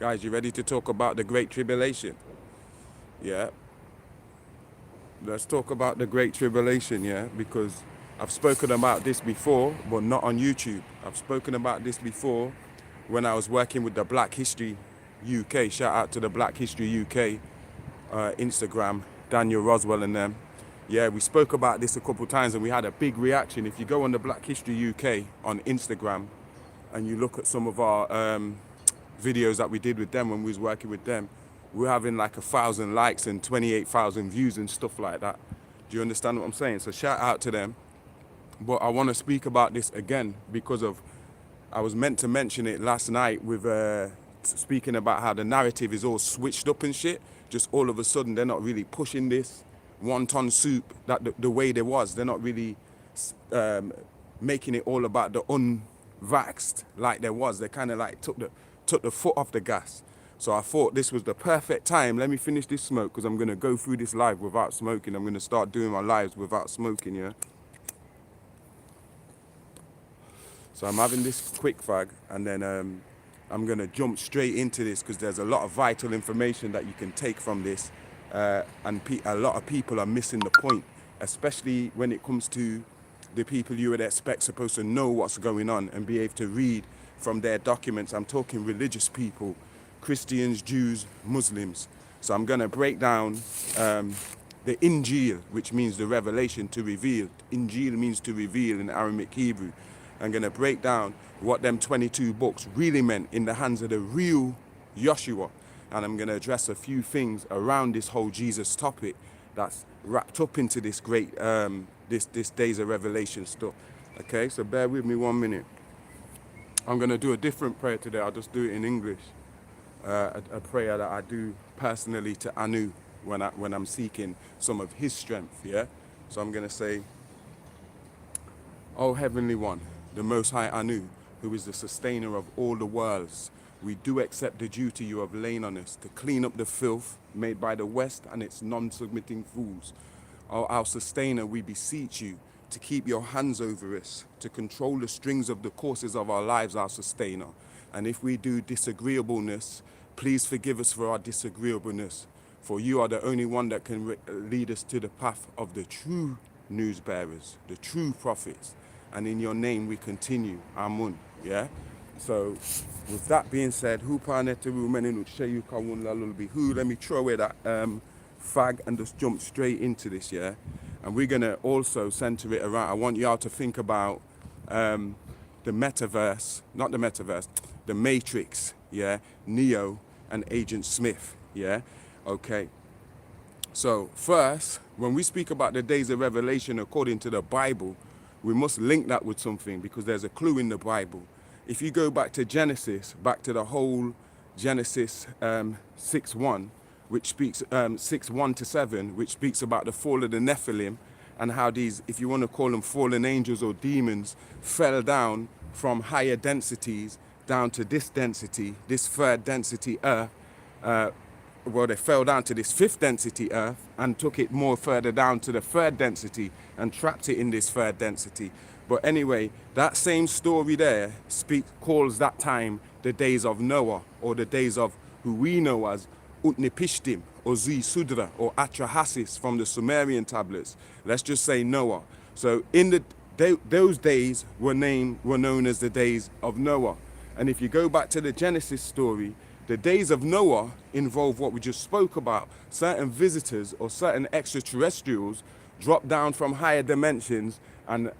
Guys, you ready to talk about the Great Tribulation? Yeah. Let's talk about the Great Tribulation, yeah? Because I've spoken about this before, but not on YouTube. I've spoken about this before when I was working with the Black History UK. Shout out to the Black History UK Instagram, Daniel Roswell and them. Yeah, we spoke about this a couple times and we had a big reaction. If you go on the Black History UK on Instagram and you look at some of our videos that we did with them when we was working with them, we're having like 1,000 likes and 28,000 views and stuff like that. Do you understand what I'm saying? So shout out to them. But I want to speak about this again because of, I was meant to mention it last night with speaking about how the narrative is all switched up and shit. Just all of a sudden they're not really pushing this wonton soup that the way there was. They're not really making it all about the unvaxxed like there was. They kind of like took the foot off the gas. So I thought this was the perfect time. Let me finish this smoke because I'm going to go through this live without smoking. I'm going to start doing my lives without smoking, yeah? So I'm having this quick fag and then I'm going to jump straight into this because there's a lot of vital information that you can take from this. And a lot of people are missing the point, especially when it comes to the people you would expect supposed to know what's going on and be able to read from their documents. I'm talking religious people, Christians, Jews, Muslims. So I'm going to break down the Injil, which means the revelation, to reveal. Injil means to reveal in Aramaic Hebrew. I'm going to break down what them 22 books really meant in the hands of the real Yeshua. And I'm going to address a few things around this whole Jesus topic that's wrapped up into this great, this Days of Revelation stuff. Okay, so bear with me 1 minute. I'm going to do a different prayer today. I'll just do it in English. A prayer that I do personally to Anu when I'm seeking some of his strength, yeah? So I'm going to say, O Heavenly One, the Most High Anu, who is the sustainer of all the worlds, we do accept the duty you have lain on us to clean up the filth made by the West and its non-submitting fools. O our sustainer, we beseech you to keep your hands over us, to control the strings of the courses of our lives, our sustainer. And if we do disagreeableness, please forgive us for our disagreeableness, for you are the only one that can lead us to the path of the true news bearers, the true prophets. And in your name we continue. Amun. Yeah? So with that being said, let me throw away that fag and just jump straight into this, yeah? And we're gonna also center it around, I want y'all to think about the metaverse, not the metaverse, the Matrix, yeah? Neo and Agent Smith, yeah? Okay. So first, when we speak about the days of revelation according to the Bible, we must link that with something because there's a clue in the Bible. If you go back to Genesis, back to the whole Genesis 6:1, which speaks 6:1 to 7, which speaks about the fall of the Nephilim and how these, if you want to call them fallen angels or demons, fell down from higher densities down to this density, this third density earth. Well, they fell down to this fifth density earth and took it more further down to the third density and trapped it in this third density. But anyway, that same story there calls that time the days of Noah, or the days of who we know as Utnapishtim, or Zi Sudra, or Atrahasis from the Sumerian tablets. Let's just say Noah. So in those days were known as the days of Noah. And if you go back to the Genesis story, the days of Noah involve what we just spoke about. Certain visitors or certain extraterrestrials dropped down from higher dimensions and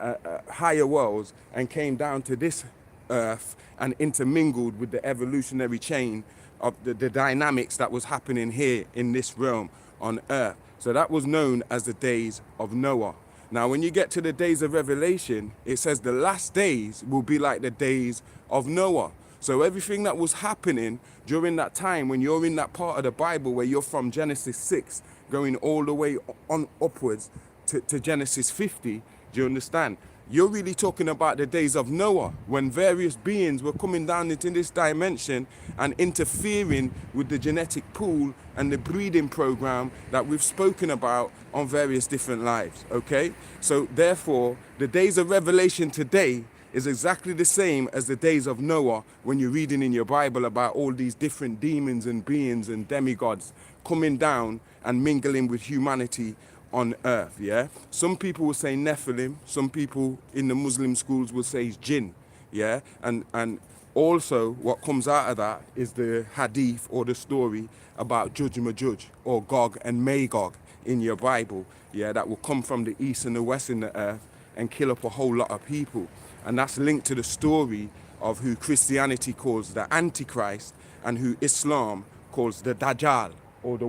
higher worlds and came down to this earth and intermingled with the evolutionary chain of the dynamics that was happening here in this realm on earth. So that was known as the days of Noah. Now, when you get to the days of Revelation, it says the last days will be like the days of Noah. So everything that was happening during that time, when you're in that part of the Bible where you're from Genesis 6, going all the way on upwards to Genesis 50, do you understand? You're really talking about the days of Noah, when various beings were coming down into this dimension and interfering with the genetic pool and the breeding program that we've spoken about on various different lives, okay? So therefore, the days of Revelation today is exactly the same as the days of Noah when you're reading in your Bible about all these different demons and beings and demigods coming down and mingling with humanity on earth, yeah? Some people will say Nephilim, some people in the Muslim schools will say jinn, yeah? And also what comes out of that is the hadith or the story about Judge Majudge or Gog and Magog in your Bible, yeah, that will come from the east and the west in the earth and kill up a whole lot of people. And that's linked to the story of who Christianity calls the Antichrist and who Islam calls the Dajjal or the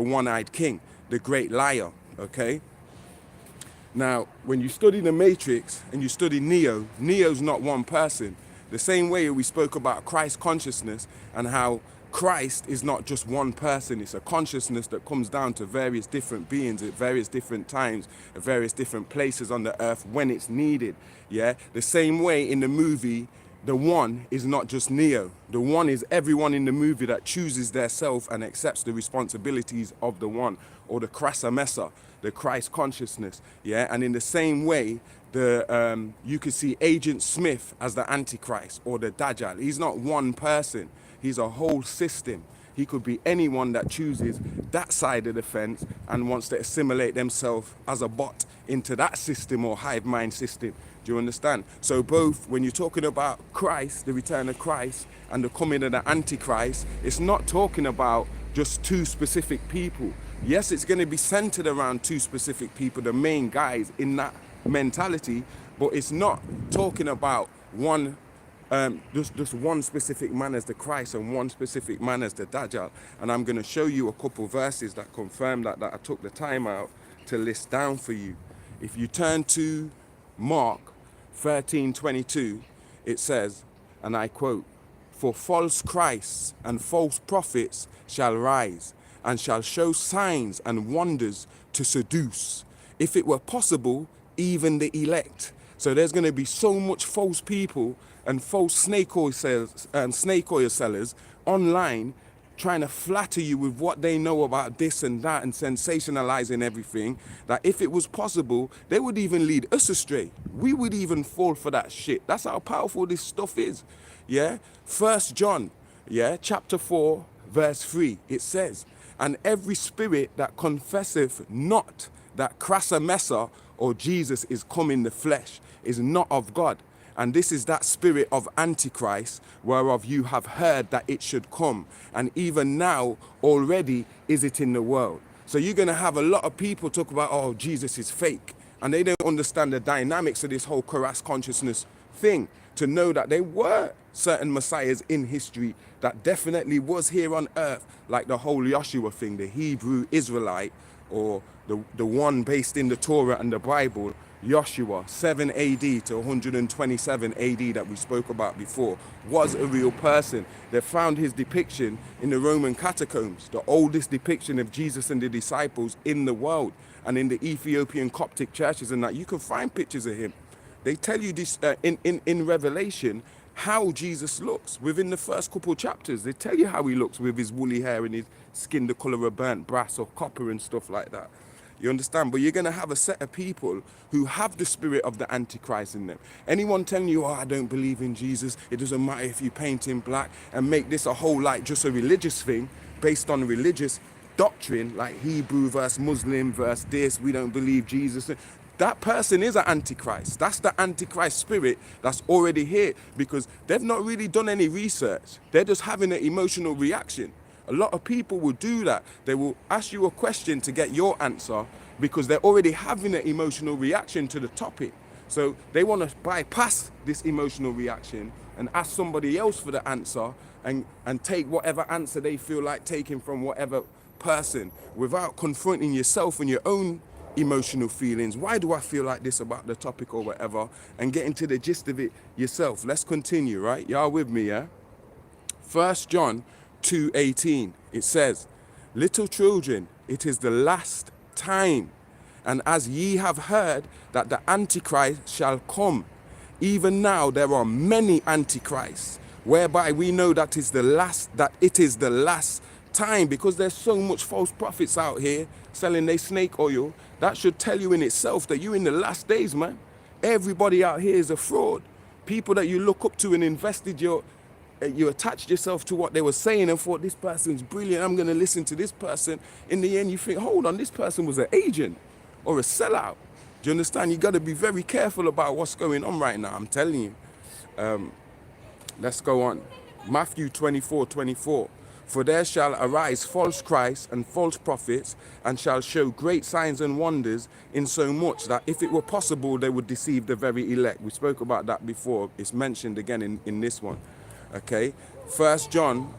one-eyed king, the great liar, okay? Now, when you study the Matrix and you study Neo, Neo's not one person. The same way we spoke about Christ consciousness and how Christ is not just one person, it's a consciousness that comes down to various different beings at various different times, at various different places on the earth when it's needed, yeah? The same way in the movie, the one is not just Neo. The one is everyone in the movie that chooses their self and accepts the responsibilities of the one, or the Krasa Mesa, the Christ consciousness, yeah? And in the same way, you could see Agent Smith as the Antichrist or the Dajjal. He's not one person. He's a whole system. He could be anyone that chooses that side of the fence and wants to assimilate themselves as a bot into that system or hive mind system. Do you understand? So both, when you're talking about Christ, the return of Christ, and the coming of the Antichrist, it's not talking about just two specific people. Yes, it's going to be centered around two specific people, the main guys in that mentality, but it's not talking about one just one specific man as the Christ and one specific man as the Dajjal. And I'm going to show you a couple verses that confirm that I took the time out to list down for you. If you turn to Mark 13:22, it says, and I quote, "For false Christs and false prophets shall rise, and shall show signs and wonders to seduce, if it were possible, even the elect." So there's going to be so much false people and false snake oil sellers online trying to flatter you with what they know about this and that and sensationalizing everything, that if it was possible, they would even lead us astray. We would even fall for that shit. That's how powerful this stuff is. Yeah? 1 John, yeah, chapter 4, verse 3, it says, "And every spirit that confesseth not that Krasa Mesa or Jesus is come in the flesh is not of God. And this is that spirit of Antichrist, whereof you have heard that it should come. And even now, already is it in the world." So you're going to have a lot of people talk about, oh, Jesus is fake. And they don't understand the dynamics of this whole Christ consciousness thing, to know that there were certain messiahs in history that definitely was here on earth, like the whole Joshua thing, the Hebrew Israelite, or the one based in the Torah and the Bible, Joshua, 7 AD to 127 AD that we spoke about before, was a real person. They found his depiction in the Roman catacombs, the oldest depiction of Jesus and the disciples in the world, and in the Ethiopian Coptic churches and that. You can find pictures of him. They tell you this in Revelation, how Jesus looks within the first couple chapters. They tell you how he looks with his woolly hair and his skin the color of burnt brass or copper and stuff like that. You understand? But you're going to have a set of people who have the spirit of the Antichrist in them. Anyone telling you, oh, I don't believe in Jesus, it doesn't matter if you paint him black, and make this a whole, like, just a religious thing based on religious doctrine, like Hebrew versus Muslim versus this, we don't believe Jesus. That person is an Antichrist. That's the Antichrist spirit that's already here, because they've not really done any research. They're just having an emotional reaction. A lot of people will do that. They will ask you a question to get your answer because they're already having an emotional reaction to the topic. So they want to bypass this emotional reaction and ask somebody else for the answer and take whatever answer they feel like taking from whatever person without confronting yourself and your own emotional feelings. Why do I feel like this about the topic or whatever? And get into the gist of it yourself. Let's continue, right? Y'all with me, yeah? 1 John 2:18, it says, "Little children, it is the last time. And as ye have heard that the Antichrist shall come, even now there are many Antichrists, whereby we know that it is the last time," because there's so much false prophets out here selling their snake oil. That should tell you in itself that you're in the last days, man. Everybody out here is a fraud. People that you look up to and invested you attached yourself to what they were saying and thought, this person's brilliant, I'm going to listen to this person. In the end, you think, hold on, this person was an agent or a sellout. Do you understand? You got to be very careful about what's going on right now. I'm telling you. Let's go on. Matthew 24:24. For there shall arise false Christs and false prophets, and shall show great signs and wonders, in so much that if it were possible, they would deceive the very elect. We spoke about that before. It's mentioned again in this one. Okay. 1 John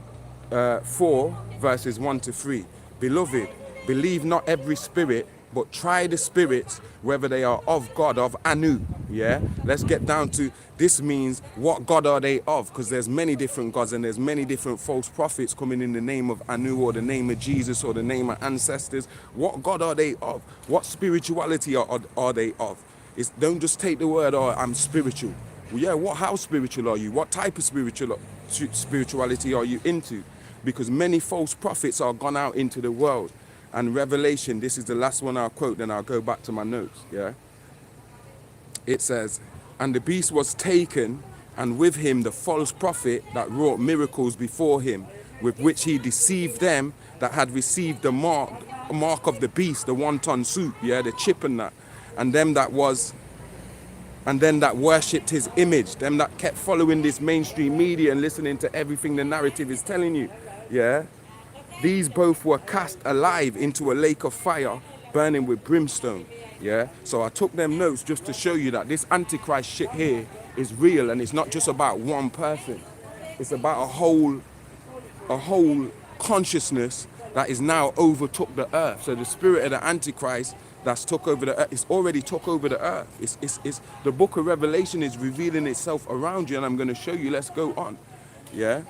4 verses 1-3. Beloved, believe not every spirit, but try the spirits whether they are of God, of Anu. Yeah, let's get down to this. Means what God are they of? Because there's many different gods and there's many different false prophets coming in the name of Anu or the name of Jesus or the name of ancestors. What God are they of? What spirituality are they of? Don't just take the word, oh, I'm spiritual. Well, yeah, how spiritual are you? What type of spirituality are you into? Because many false prophets are gone out into the world. And Revelation, this is the last one I'll quote, then I'll go back to my notes, yeah? It says, and the beast was taken, and with him the false prophet that wrought miracles before him, with which he deceived them that had received the mark of the beast, the wonton soup, yeah, the chip and that, and them that worshipped his image, them that kept following this mainstream media and listening to everything the narrative is telling you, yeah? These both were cast alive into a lake of fire, burning with brimstone. Yeah. So I took them notes just to show you that this Antichrist shit here is real, and it's not just about one person. It's about a whole consciousness that is now overtook the earth. So the spirit of the Antichrist that's took over the earth, it's already took over the earth. It's the book of Revelation is revealing itself around you, and I'm going to show you. Let's go on. Yeah.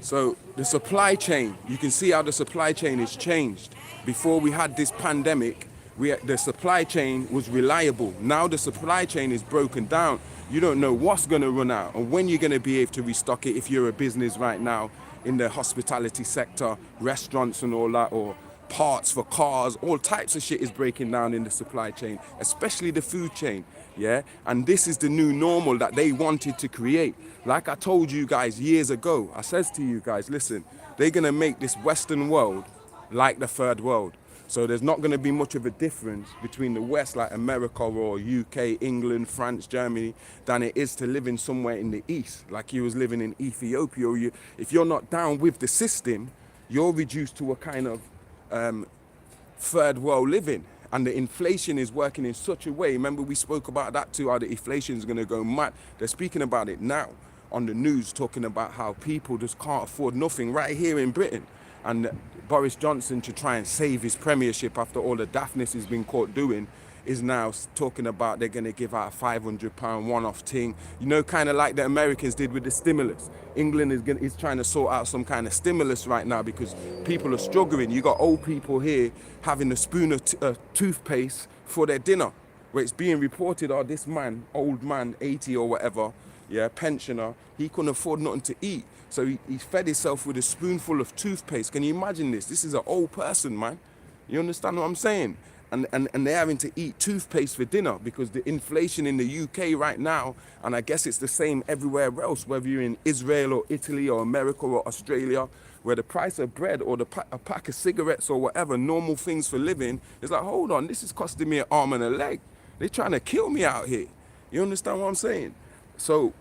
So the supply chain, you can see how the supply chain is changed. Before we had this pandemic, the supply chain was reliable. Now the supply chain is broken down. You don't know what's going to run out and when you're going to be able to restock it if you're a business right now in the hospitality sector, restaurants and all that, or parts for cars, all types of shit is breaking down in the supply chain, especially the food chain. Yeah, and this is the new normal that they wanted to create. Like I told you guys years ago, I says to you guys, listen, they're going to make this Western world like the third world. So there's not going to be much of a difference between the West, like America or UK, England, France, Germany, than it is to living somewhere in the East, like you was living in Ethiopia. Or if you're not down with the system, you're reduced to a kind of third world living. And the inflation is working in such a way. Remember, we spoke about that too, how the inflation is going to go mad. They're speaking about it now on the news, talking about how people just can't afford nothing right here in Britain. And Boris Johnson, to try and save his premiership after all the daftness he's been caught doing, is now talking about they're going to give out a £500 one-off thing. You know, kind of like the Americans did with the stimulus. England is trying to sort out some kind of stimulus right now because people are struggling. You got old people here having a spoon of toothpaste for their dinner, where it's being reported, oh, this man, old man, 80 or whatever, yeah, pensioner, he couldn't afford nothing to eat. So he fed himself with a spoonful of toothpaste. Can you imagine this? This is an old person, man. You understand what I'm saying? And they're having to eat toothpaste for dinner because the inflation in the UK right now, and I guess it's the same everywhere else, whether you're in Israel or Italy or America or Australia, where the price of bread or a pack of cigarettes or whatever, normal things for living, is like, hold on, this is costing me an arm and a leg. They're trying to kill me out here. You understand what I'm saying? So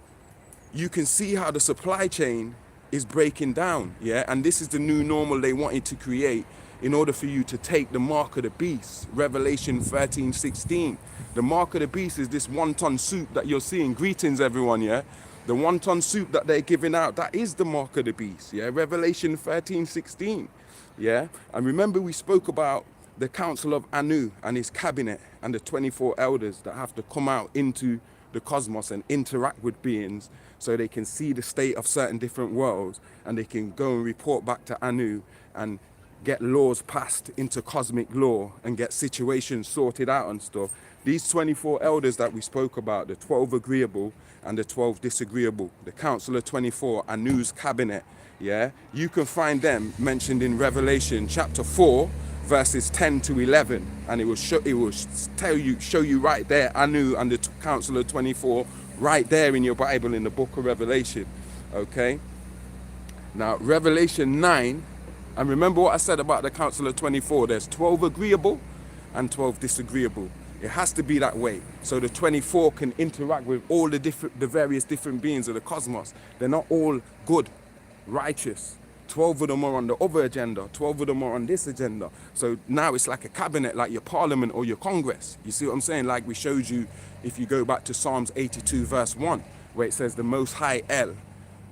you can see how the supply chain is breaking down, yeah? And this is the new normal they wanted to create in order for you to take the mark of the beast. Revelation 13:16. The mark of the beast is this wonton soup that you're seeing. Greetings, everyone, yeah? The wonton soup that they're giving out, that is the mark of the beast, yeah? Revelation 13:16, yeah? And remember we spoke about the council of Anu and his cabinet and the 24 elders that have to come out into the cosmos and interact with beings so they can see the state of certain different worlds and they can go and report back to Anu and get laws passed into cosmic law and get situations sorted out and stuff. These 24 elders that we spoke about, the 12 agreeable and the 12 disagreeable, the council of 24, Anu's cabinet, yeah? You can find them mentioned in Revelation chapter 4, verses 10 to 11, and it will show you right there Anu and the council of 24 right there in your Bible in the book of Revelation. Okay? Now, Revelation 9, and remember what I said about the Council of 24. There's 12 agreeable and 12 disagreeable. It has to be that way. So the 24 can interact with all the various different beings of the cosmos. They're not all good, righteous. 12 of them are on the other agenda. 12 of them are on this agenda. So now it's like a cabinet, like your parliament or your Congress. You see what I'm saying? Like we showed you, if you go back to Psalms 82 verse 1, where it says the Most High El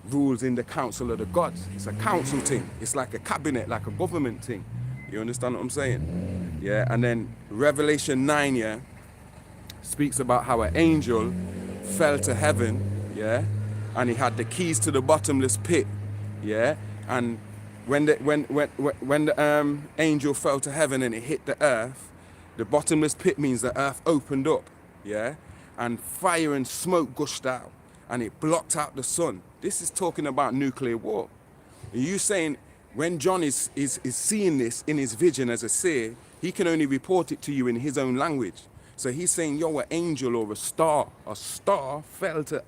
rules in the council of the gods. It's a council thing. It's like a cabinet, like a government thing. You understand what I'm saying? Yeah, and then Revelation 9, yeah, speaks about how an angel fell to heaven, yeah, and he had the keys to the bottomless pit, yeah, and when the angel fell to heaven and it hit the earth, the bottomless pit means the earth opened up, yeah, and fire and smoke gushed out, and it blocked out the sun. This is talking about nuclear war. Are you saying when John is seeing this in his vision as a seer, he can only report it to you in his own language. So he's saying, yo, an angel or a star fell to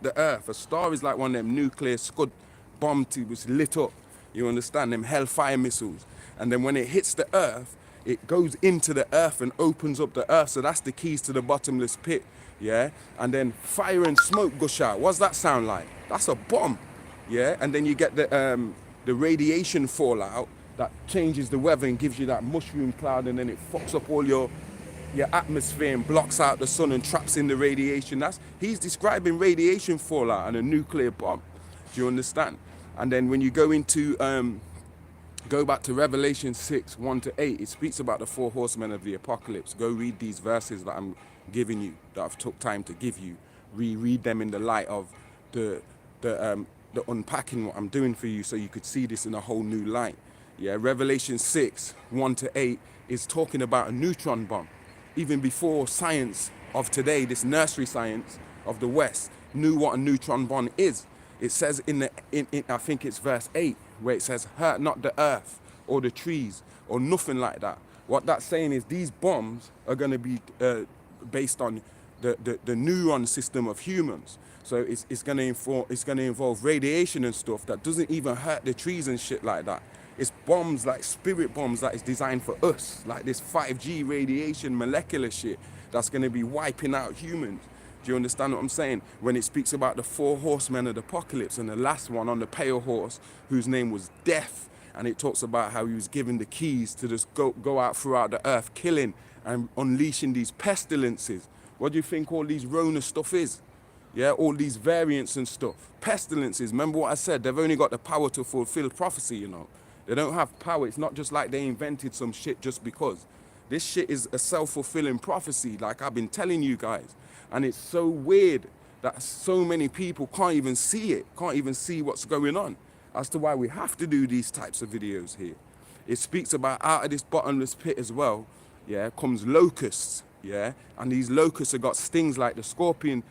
the earth. A star is like one of them nuclear scud bomb tubes lit up. You understand? Them hellfire missiles. And then when it hits the earth, it goes into the earth and opens up the earth. So that's the keys to the bottomless pit. Yeah? And then fire and smoke gush out. What's that sound like? That's a bomb. Yeah? And then you get the radiation fallout that changes the weather and gives you that mushroom cloud, and then it fucks up all your atmosphere and blocks out the sun and traps in the radiation. He's describing radiation fallout and a nuclear bomb. Do you understand? And then when you go into go back to Revelation 6, 1-8, it speaks about the 4 horsemen of the apocalypse. Go read these verses that I'm giving you, that I've took time to give you. Reread them in the light of the unpacking what I'm doing for you, so you could see this in a whole new light. Yeah, Revelation 6, 1-8 is talking about a neutron bomb. Even before science of today, this nursery science of the West, knew what a neutron bomb is. It says in I think it's verse 8, where it says, hurt not the earth or the trees or nothing like that. What that's saying is these bombs are going to be based on the neuron system of humans. So it's going to involve radiation and stuff that doesn't even hurt the trees and shit like that. It's bombs, like spirit bombs, that is designed for us, like this 5G radiation molecular shit that's going to be wiping out humans. Do you understand what I'm saying? When it speaks about the 4 horsemen of the apocalypse and the last one on the pale horse, whose name was Death, and it talks about how he was given the keys to just go out throughout the earth, killing and unleashing these pestilences. What do you think all these Rona stuff is? Yeah, all these variants and stuff. Pestilences, remember what I said? They've only got the power to fulfill prophecy, you know. They don't have power. It's not just like they invented some shit just because. This shit is a self-fulfilling prophecy, like I've been telling you guys. And it's so weird that so many people can't even see it, can't even see what's going on, as to why we have to do these types of videos here. It speaks about out of this bottomless pit as well, yeah, comes locusts, yeah, and these locusts have got stings like the scorpion.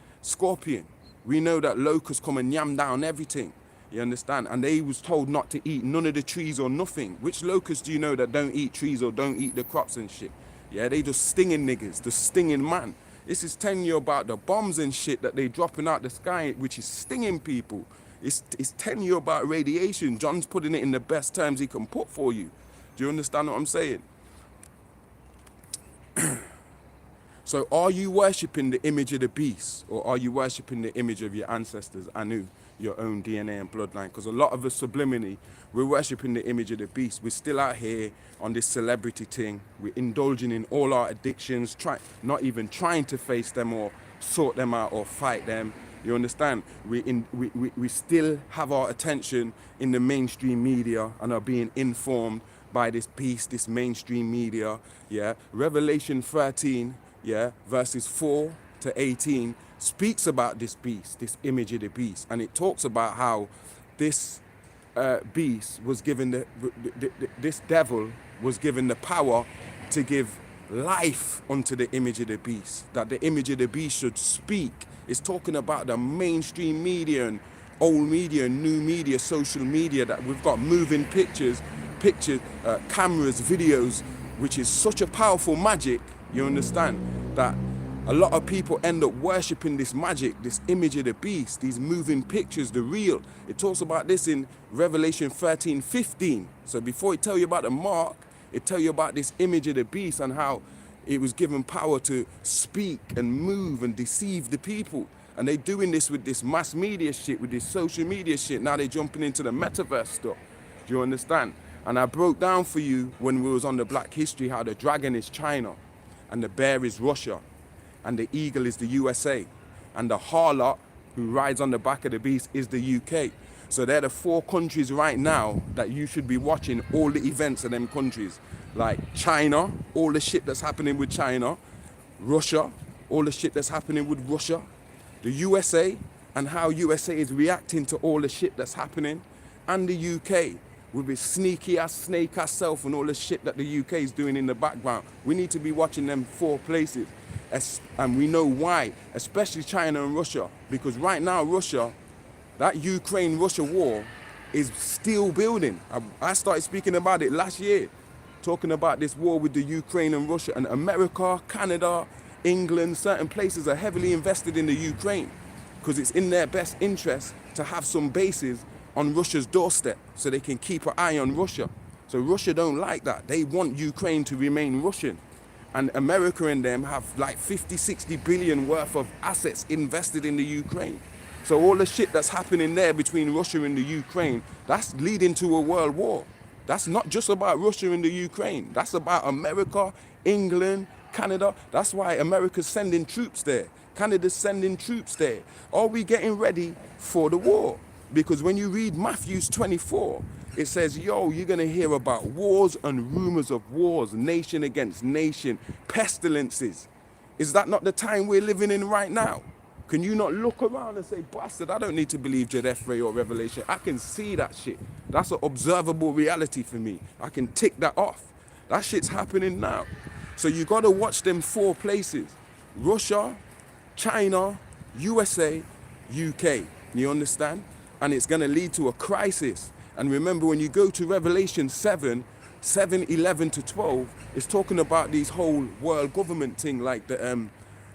We know that locusts come and yam down everything. You understand? And they was told not to eat none of the trees or nothing. Which locusts do you know that don't eat trees or don't eat the crops and shit? Yeah, they just stinging niggas, the stinging man. This is telling you about the bombs and shit that they dropping out the sky, which is stinging people. It's telling you about radiation. John's putting it in the best terms he can put for you. Do you understand what I'm saying? So are you worshipping the image of the beast, or are you worshipping the image of your ancestors, Anu, your own DNA and bloodline? Because a lot of us subliminally, we're worshipping the image of the beast. We're still out here on this celebrity thing. We're indulging in all our addictions, not even trying to face them or sort them out or fight them. You understand? We still have our attention in the mainstream media and are being informed by this beast, this mainstream media. Yeah, Revelation 13. Yeah, verses 4-18 speaks about this beast, this image of the beast, and it talks about how this beast was given this devil was given the power to give life unto the image of the beast. That the image of the beast should speak. It's talking about the mainstream media and old media and new media, social media, that we've got moving pictures, cameras, videos, which is such a powerful magic. You understand that A lot of people end up worshipping this magic, this image of the beast, these moving pictures, the real. It talks about this in Revelation 13:15. So before it tell you about the mark, it tell you about this image of the beast and how it was given power to speak and move and deceive the people. And they doing this with this mass media shit, with this social media shit. Now they're jumping into the metaverse stuff. Do you understand? And I broke down for you when we was on the Black History how the dragon is China and the bear is Russia and the eagle is the USA and the harlot who rides on the back of the beast is the UK. So they're the 4 countries right now that you should be watching all the events of them countries. Like China, all the shit that's happening with China. Russia, all the shit that's happening with Russia. The USA and how USA is reacting to all the shit that's happening. And the UK with its sneaky ass, snake ass self and all the shit that the UK is doing in the background. We need to be watching them 4 places. And we know why, especially China and Russia. Because right now, Russia, that Ukraine-Russia war is still building. I started speaking about it last year, talking about this war with the Ukraine and Russia. And America, Canada, England, certain places are heavily invested in the Ukraine because it's in their best interest to have some bases on Russia's doorstep so they can keep an eye on Russia. So Russia don't like that. They want Ukraine to remain Russian. And America and them have like 50, 60 billion worth of assets invested in the Ukraine. So all the shit that's happening there between Russia and the Ukraine, that's leading to a world war. That's not just about Russia and the Ukraine. That's about America, England, Canada. That's why America's sending troops there. Canada's sending troops there. Are we getting ready for the war? Because when you read Matthew 24, it says, yo, you're going to hear about wars and rumors of wars, nation against nation, pestilences. Is that not the time we're living in right now? Can you not look around and say, bastard, I don't need to believe Judephrey or Revelation. I can see that shit. That's an observable reality for me. I can tick that off. That shit's happening now. So you got to watch them 4 places. Russia, China, USA, UK. You understand? And it's going to lead to a crisis. And remember, when you go to Revelation 7:11 to 12, it's talking about these whole world government thing, like the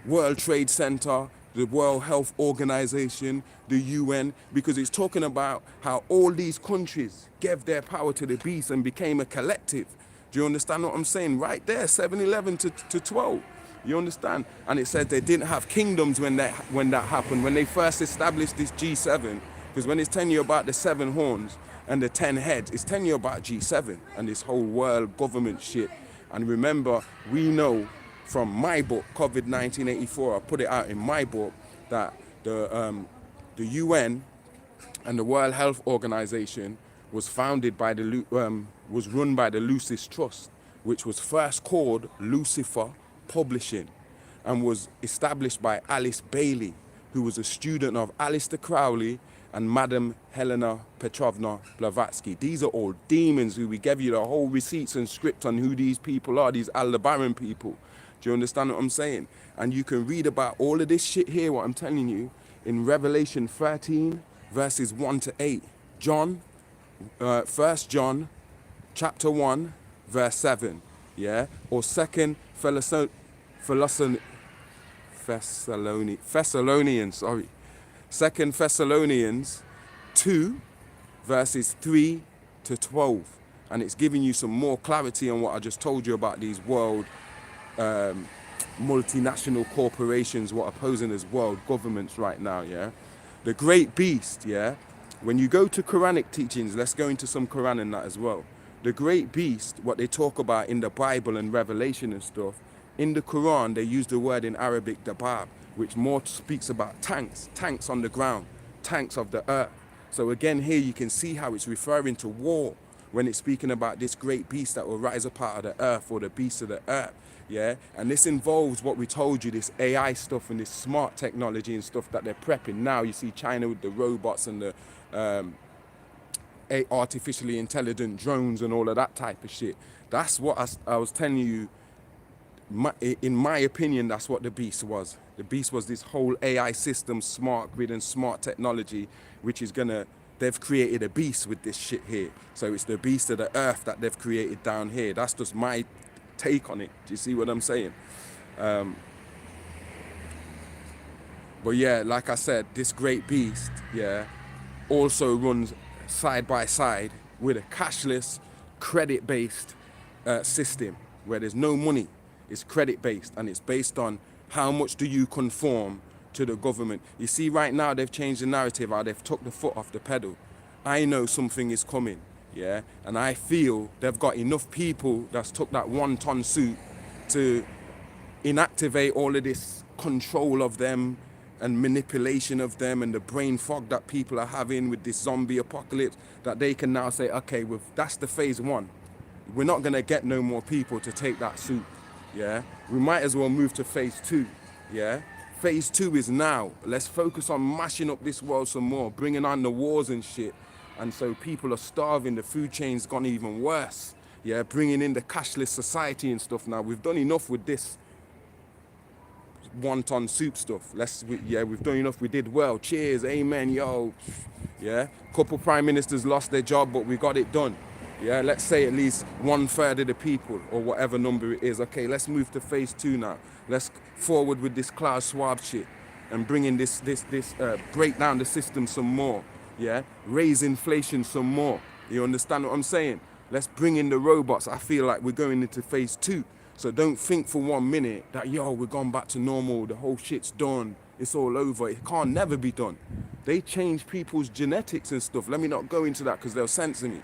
World Trade Center, the World Health Organization, the UN, because it's talking about how all these countries gave their power to the beast and became a collective. Do you understand what I'm saying? Right there, 7:11 to 12. You understand? And it said they didn't have kingdoms when that happened, when they first established this G7, because when it's telling you about the 7 horns and the 10 heads, it's telling you about G7 and this whole world government shit. And remember, we know from my book, COVID-1984, I put it out in my book, that the UN and the World Health Organization was founded by was run by the Lucis Trust, which was first called Lucifer Publishing, and was established by Alice Bailey, who was a student of Aleister Crowley and Madame Helena Petrovna Blavatsky. These are all demons who we gave you the whole receipts and script on who these people are, these Aldebaran people. Do you understand what I'm saying? And you can read about all of this shit here, what I'm telling you, in Revelation 13, verses 1 to 8. 1 John, chapter 1, verse 7. Yeah? Or 2 Thessalonians, sorry. 2 Thessalonians 2, verses 3 to 12. And it's giving you some more clarity on what I just told you about these world multinational corporations, what are posing as world governments right now, yeah? The great beast, yeah? When you go to Quranic teachings, let's go into some Quran and that as well. The great beast, what they talk about in the Bible and Revelation and stuff, in the Quran, they use the word in Arabic, dabab, which more speaks about tanks on the ground, tanks of the earth. So again, here you can see how it's referring to war when it's speaking about this great beast that will rise up out of the earth, or the beast of the earth. Yeah, and this involves what we told you, this AI stuff and this smart technology and stuff that they're prepping now. You see China with the robots and the artificially intelligent drones and all of that type of shit. That's what I was telling you. In my opinion, that's what the beast was. The beast was this whole AI system, smart grid and smart technology, which is they've created a beast with this shit here. So it's the beast of the earth that they've created down here. That's just my take on it. Do you see what I'm saying? But yeah, like I said, this great beast, yeah, also runs side by side with a cashless, credit-based system where there's no money. It's credit-based, and it's based on how much do you conform to the government. You see, right now they've changed the narrative, how they've took the foot off the pedal. I know something is coming, yeah, and I feel they've got enough people that's took that 1-ton suit to inactivate all of this control of them and manipulation of them and the brain fog that people are having with this zombie apocalypse, that they can now say, okay, well, that's the phase 1. We're not going to get no more people to take that suit, yeah? We might as well move to phase 2, yeah? Phase 2 is now. Let's focus on mashing up this world some more, bringing on the wars and shit. And so people are starving, the food chain's gone even worse, yeah? Bringing in the cashless society and stuff now. We've done enough with this 1-ton soup stuff. We've done enough. We did well. Cheers, amen, yo. Yeah, couple prime ministers lost their job, but we got it done. Yeah, let's say at least 1/3 of the people, or whatever number it is. Okay, let's move to phase 2 now. Let's forward with this Klaus Schwab shit and bring in break down the system some more. Yeah, raise inflation some more. You understand what I'm saying? Let's bring in the robots. I feel like we're going into phase 2. So don't think for 1 minute that, yo, we're gone back to normal, the whole shit's done, it's all over. It can't never be done. They change people's genetics and stuff. Let me not go into that because they'll censor me.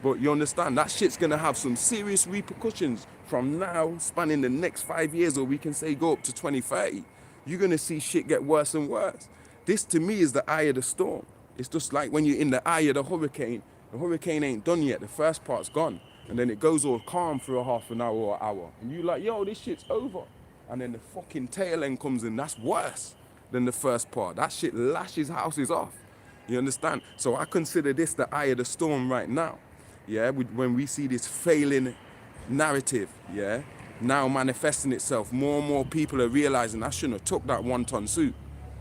But you understand, that shit's gonna have some serious repercussions from now, spanning the next 5 years, or we can say go up to 2030. You're gonna see shit get worse and worse. This to me is the eye of the storm. It's just like when you're in the eye of the hurricane ain't done yet, the first part's gone. And then it goes all calm for a half an hour or hour. And you like, yo, this shit's over. And then the fucking tail end comes in. That's worse than the first part. That shit lashes houses off. You understand? So I consider this the eye of the storm right now. Yeah, when we see this failing narrative, yeah, now manifesting itself, more and more people are realizing I shouldn't have took that 1-ton suit.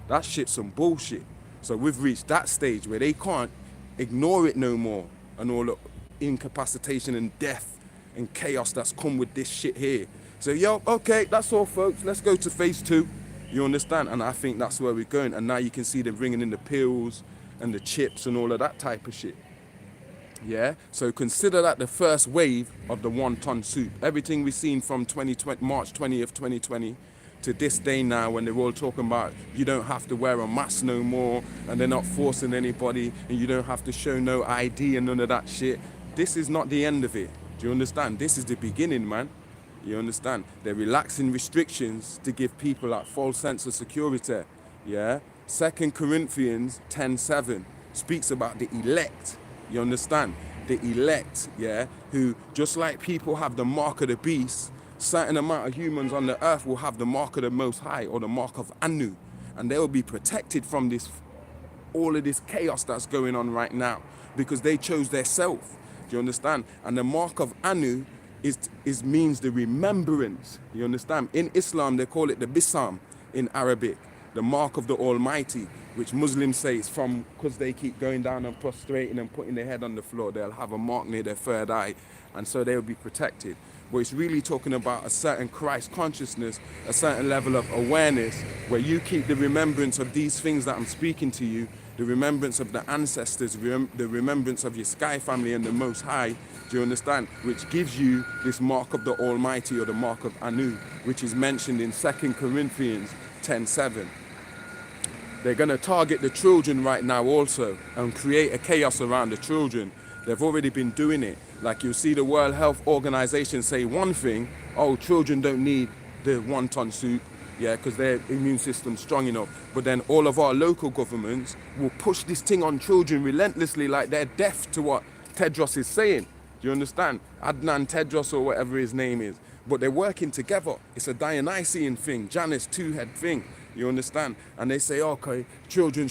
That shit's some bullshit. So we've reached that stage where they can't ignore it no more, and all the incapacitation and death and chaos that's come with this shit here. So, yo, okay, that's all, folks. Let's go to phase 2. You understand? And I think that's where we're going. And now you can see them bringing in the pills and the chips and all of that type of shit. Yeah? So consider that the first wave of the 1-ton suit. Everything we've seen from March 20th, 2020 to this day now, when they're all talking about you don't have to wear a mask no more, and they're not forcing anybody, and you don't have to show no ID and none of that shit. This is not the end of it. Do you understand? This is the beginning, man. You understand? They're relaxing restrictions to give people that false sense of security. Yeah? 2 Corinthians 10:7 speaks about the elect. You understand? The elect, yeah? Who, just like people have the mark of the beast, certain amount of humans on the earth will have the mark of the Most High, or the mark of Anu. And they will be protected from this, all of this chaos that's going on right now, because they chose their self. Do you understand? And the mark of Anu means the remembrance. You understand? In Islam, they call it the Bisam in Arabic, the mark of the Almighty, which Muslims say is from, because they keep going down and prostrating and putting their head on the floor, they'll have a mark near their third eye, and so they'll be protected. But it's really talking about a certain Christ consciousness, a certain level of awareness, where you keep the remembrance of these things that I'm speaking to you, the remembrance of the ancestors, the remembrance of your sky family and the Most High, do you understand? Which gives you this mark of the Almighty, or the mark of Anu, which is mentioned in 2 Corinthians 10:7. They're going to target the children right now also, and create a chaos around the children. They've already been doing it. Like, you'll see the World Health Organization say one thing, oh, children don't need the 1-ton suit, yeah, because their immune system's strong enough. But then all of our local governments will push this thing on children relentlessly, like they're deaf to what Tedros is saying. Do you understand? Adnan Tedros, or whatever his name is. But they're working together. It's a Dionysian thing, Janus two-head thing. You understand? And they say, okay, government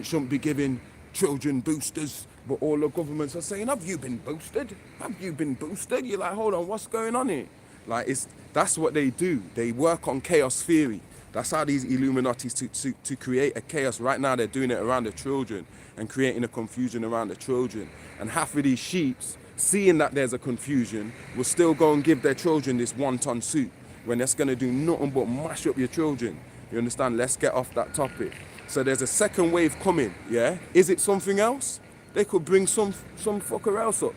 shouldn't be giving children boosters. But all the governments are saying, have you been boosted? Have you been boosted? You're like, hold on, what's going on here? Like, that's what they do. They work on chaos theory. That's how these Illuminatis to create a chaos. Right now, they're doing it around the children and creating a confusion around the children. And half of these sheeps, seeing that there's a confusion, will still go and give their children this 1-ton suit, when that's going to do nothing but mash up your children. You understand? Let's get off that topic. So there's a second wave coming, yeah? Is it something else? They could bring some fucker else up.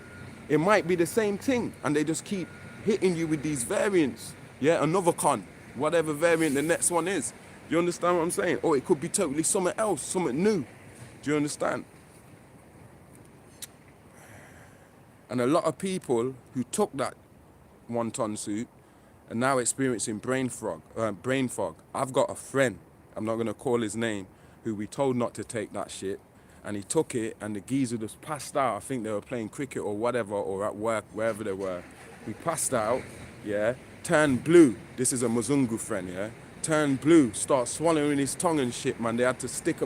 It might be the same thing, and they just keep hitting you with these variants. Yeah, another con, whatever variant the next one is. Do you understand what I'm saying? Or it could be totally something else, something new. Do you understand? And a lot of people who took that 1-ton suit are now experiencing brain fog. I've got a friend, I'm not going to call his name, who we told not to take that shit. And he took it, and the geezer just passed out. I think they were playing cricket or whatever, or at work, wherever they were. He passed out, yeah, turned blue. This is a Mzungu friend, yeah? Turned blue, start swallowing his tongue and shit, man. They had to stick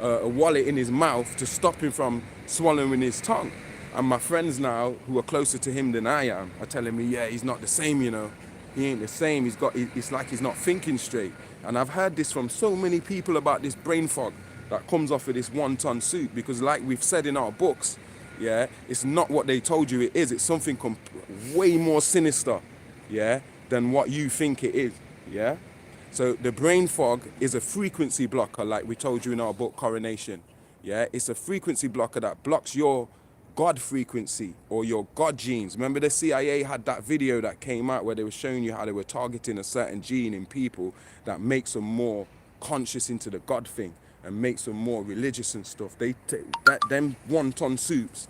a wallet in his mouth to stop him from swallowing his tongue. And my friends now, who are closer to him than I am, are telling me, yeah, he's not the same, you know. He ain't the same. It's like he's not thinking straight. And I've heard this from so many people about this brain fog that comes off of this 1-ton suit, because like we've said in our books, yeah, it's not what they told you it is. It's something way more sinister, yeah, than what you think it is, yeah. So the brain fog is a frequency blocker, like we told you in our book, Coronation, yeah. It's a frequency blocker that blocks your God frequency or your God genes. Remember the CIA had that video that came out where they were showing you how they were targeting a certain gene in people that makes them more conscious into the God thing and makes them more religious and stuff. Them 1-ton suits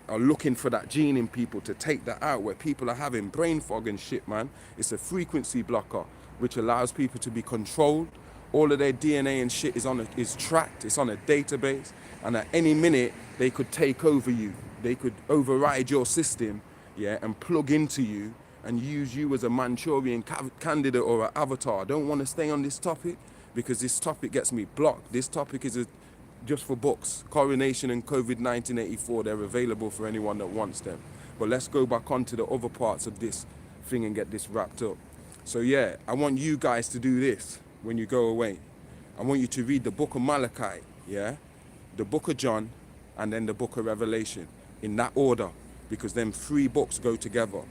are looking for that gene in people to take that out, where people are having brain fog and shit, man. It's a frequency blocker which allows people to be controlled. All of their DNA and shit is tracked. It's on a database, and at any minute they could take over you. They could override your system, yeah, and plug into you and use you as a Manchurian candidate or an avatar. I don't want to stay on this topic because this topic gets me blocked. This topic is just for books. Coronation and COVID 1984, they're available for anyone that wants them. But let's go back onto the other parts of this thing and get this wrapped up. So yeah, I want you guys to do this when you go away. I want you to read the book of Malachi, yeah, the book of John, and then the book of Revelation, in that order, because them 3 books go together.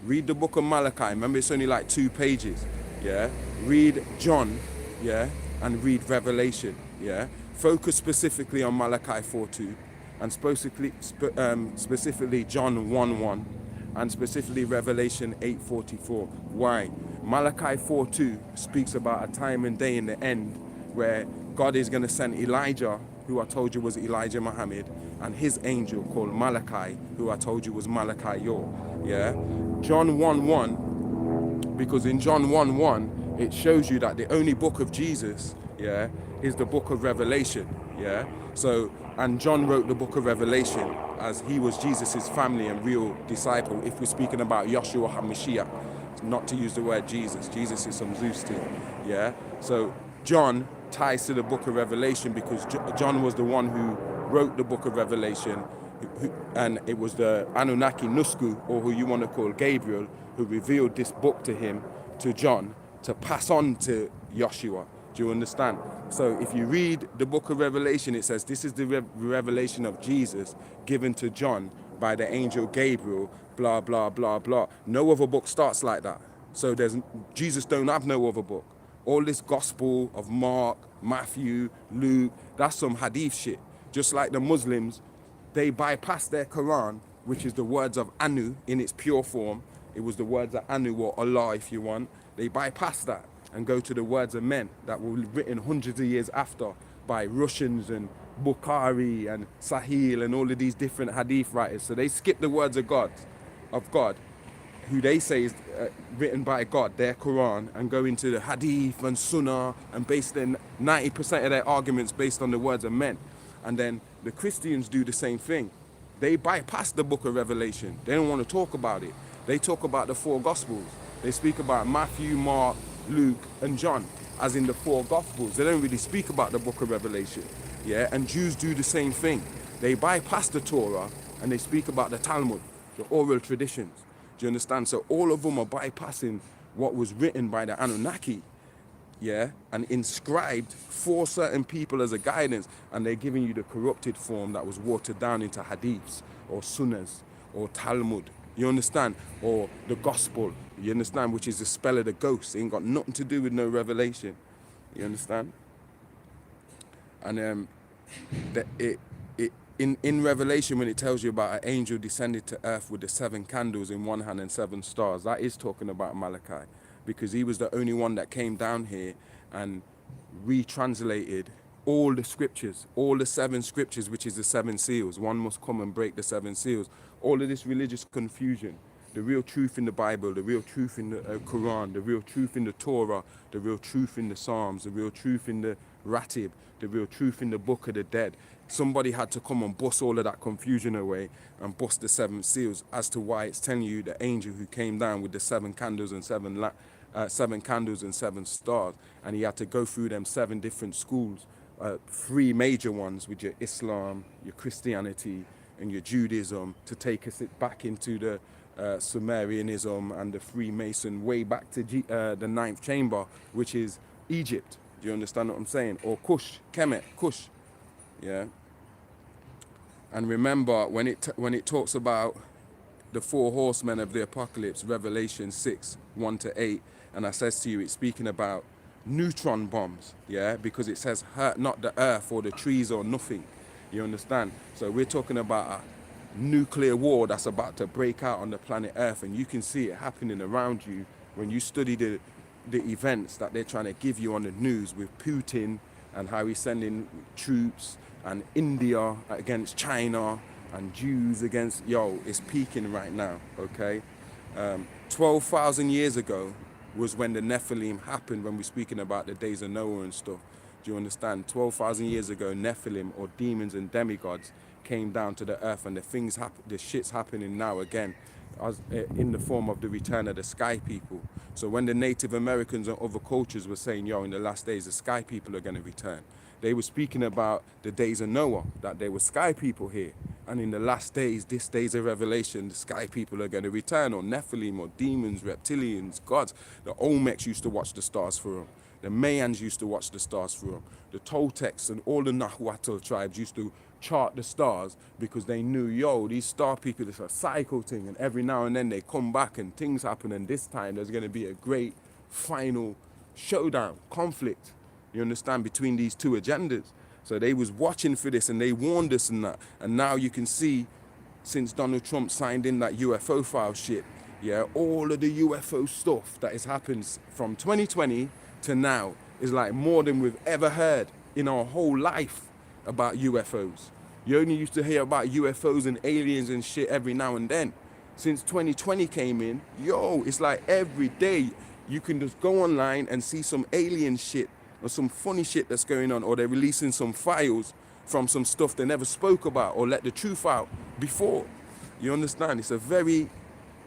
Read the book of Malachi. Remember, it's only like 2 pages, yeah. Read John, yeah, and read Revelation, yeah. Focus specifically on Malachi 4:2, and specifically John 1:1, and specifically Revelation 8:44. Why? Malachi 4:2 speaks about a time and day in the end where God is going to send Elijah, who I told you was Elijah Muhammad, and his angel called Malachi, who I told you was Malachi Yor. Yeah? John 1:1, because in John 1:1, it shows you that the only book of Jesus, yeah, is the book of Revelation. Yeah? So, and John wrote the book of Revelation as he was Jesus's family and real disciple, if we're speaking about Yeshua HaMashiach, not to use the word Jesus. Jesus is some Zeus thing. Yeah? So, John ties to the book of Revelation because John was the one who wrote the book of Revelation, and it was the Anunnaki Nusku, or who you want to call Gabriel, who revealed this book to him, to John, to pass on to Yeshua. Do you understand? So if you read the book of Revelation, it says this is the revelation of Jesus given to John by the angel Gabriel, blah, blah, blah, blah. No other book starts like that. So Jesus don't have no other book. All this gospel of Mark, Matthew, Luke, that's some hadith shit. Just like the Muslims, they bypass their Quran, which is the words of Anu in its pure form. It was the words of Anu, or Allah if you want. They bypass that and go to the words of men that were written hundreds of years after by Russians and Bukhari and Sahil and all of these different hadith writers. So they skip the words of God, who they say is written by God, their Quran, and go into the hadith and sunnah and base their 90% of their arguments based on the words of men. And then the Christians do the same thing. They bypass the book of Revelation. They don't want to talk about it. They talk about the 4 Gospels. They speak about Matthew, Mark, Luke, and John, as in the 4 Gospels. They don't really speak about the book of Revelation. Yeah, and Jews do the same thing. They bypass the Torah and they speak about the Talmud, the oral traditions. Do you understand? So all of them are bypassing what was written by the Anunnaki, yeah, and inscribed for certain people as a guidance, and they're giving you the corrupted form that was watered down into hadiths or sunnahs or Talmud. You understand? Or the gospel, you understand, which is the spell of the ghost. It ain't got nothing to do with no revelation. You understand? And in Revelation, when it tells you about an angel descended to earth with the 7 candles in one hand and 7 stars, that is talking about Malachi, because he was the only one that came down here and retranslated all the scriptures, all the 7 scriptures, which is the 7 seals. One must come and break the 7 seals. All of this religious confusion, the real truth in the Bible, the real truth in the Quran, the real truth in the Torah, the real truth in the Psalms, the real truth in the Ratib, the real truth in the Book of the Dead. Somebody had to come and bust all of that confusion away and bust the 7 seals as to why it's telling you the angel who came down with the 7 candles and 7 candles and 7 stars, and he had to go through them 7 different schools, 3 major ones with your Islam, your Christianity, and your Judaism, to take us back into the Sumerianism and the Freemason, way back to the 9th chamber, which is Egypt. Do you understand what I'm saying? Or Kush, Kemet, Kush. Yeah. And remember, when it talks about the 4 horsemen of the apocalypse, Revelation 6, 1-8, and I says to you, it's speaking about neutron bombs, yeah, because it says hurt not the earth or the trees or nothing. You understand? So we're talking about a nuclear war that's about to break out on the planet Earth, and you can see it happening around you when you study the events that they're trying to give you on the news with Putin and how he's sending troops, and India against China and Jews against, it's peaking right now, okay? 12,000 years ago was when the Nephilim happened, when we're speaking about the days of Noah and stuff. Do you understand? 12,000 years ago, Nephilim, or demons and demigods, came down to the earth, and the shit's happening now again, in the form of the return of the sky people. So when the Native Americans and other cultures were saying, in the last days, the sky people are going to return, they were speaking about the days of Noah, that there were sky people here. And in the last days, this days of Revelation, the sky people are going to return, or Nephilim, or demons, reptilians, gods. The Olmecs used to watch the stars for them. The Mayans used to watch the stars for them. The Toltecs and all the Nahuatl tribes used to chart the stars, because they knew, these star people, it's a cycle thing, and every now and then they come back and things happen, and this time there's going to be a great final showdown, conflict, you understand, between these 2 agendas. So they was watching for this, and they warned us and that. And now you can see, since Donald Trump signed in that UFO file shit, all of the UFO stuff that has happened from 2020 to now is like more than we've ever heard in our whole life about UFOs. You only used to hear about UFOs and aliens and shit every now and then. Since 2020 came in, it's like every day you can just go online and see some alien shit or some funny shit that's going on, or they're releasing some files from some stuff they never spoke about or let the truth out before. You understand? It's a very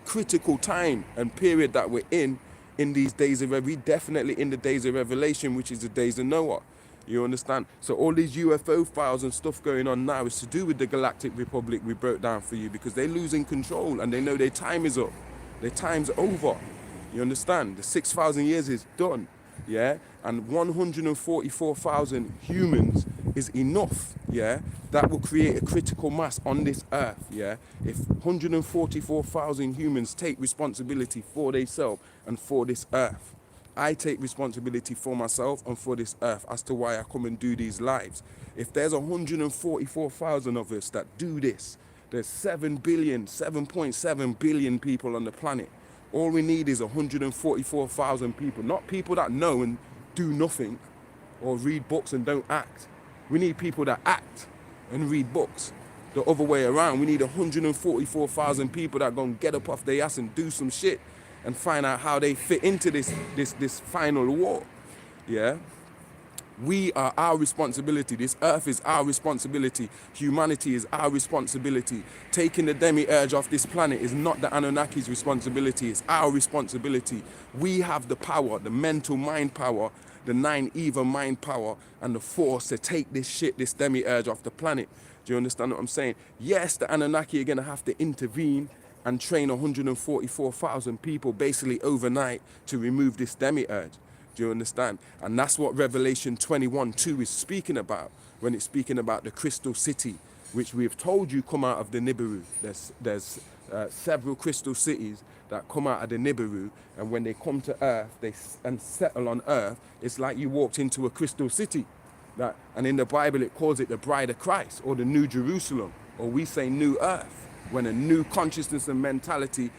critical time and period that we're in these days of, we're definitely in the days of Revelation, which is the days of Noah. You understand? So all these UFO files and stuff going on now is to do with the Galactic Republic we broke down for you, because they're losing control and they know their time is up. Their time's over. You understand? The 6,000 years is done. Yeah? And 144,000 humans is enough. Yeah? That will create a critical mass on this earth. Yeah? If 144,000 humans take responsibility for themselves and for this earth. I take responsibility for myself and for this earth as to why I come and do these lives. If there's 144,000 of us that do this, there's 7.7 billion people on the planet. All we need is 144,000 people, not people that know and do nothing or read books and don't act. We need people that act and read books. The other way around, we need 144,000 people that are going to get up off their ass and do some shit and find out how they fit into this final war. Yeah? We are our responsibility. This earth is our responsibility. Humanity is our responsibility. Taking the demiurge off this planet is not the Anunnaki's responsibility. It's our responsibility. We have the power, the mental mind power, the 9 evil mind power, and the force to take this demiurge off the planet. Do you understand what I'm saying? Yes, the Anunnaki are going to have to intervene and train 144,000 people basically overnight to remove this demiurge. Do you understand? And that's what Revelation 21:2 is speaking about when it's speaking about the crystal city, which we have told you come out of the Nibiru. There's several crystal cities that come out of the Nibiru, and when they come to Earth, and settle on Earth, it's like you walked into a crystal city. And in the Bible, it calls it the bride of Christ, or the New Jerusalem, or we say New Earth, when a new consciousness and mentality,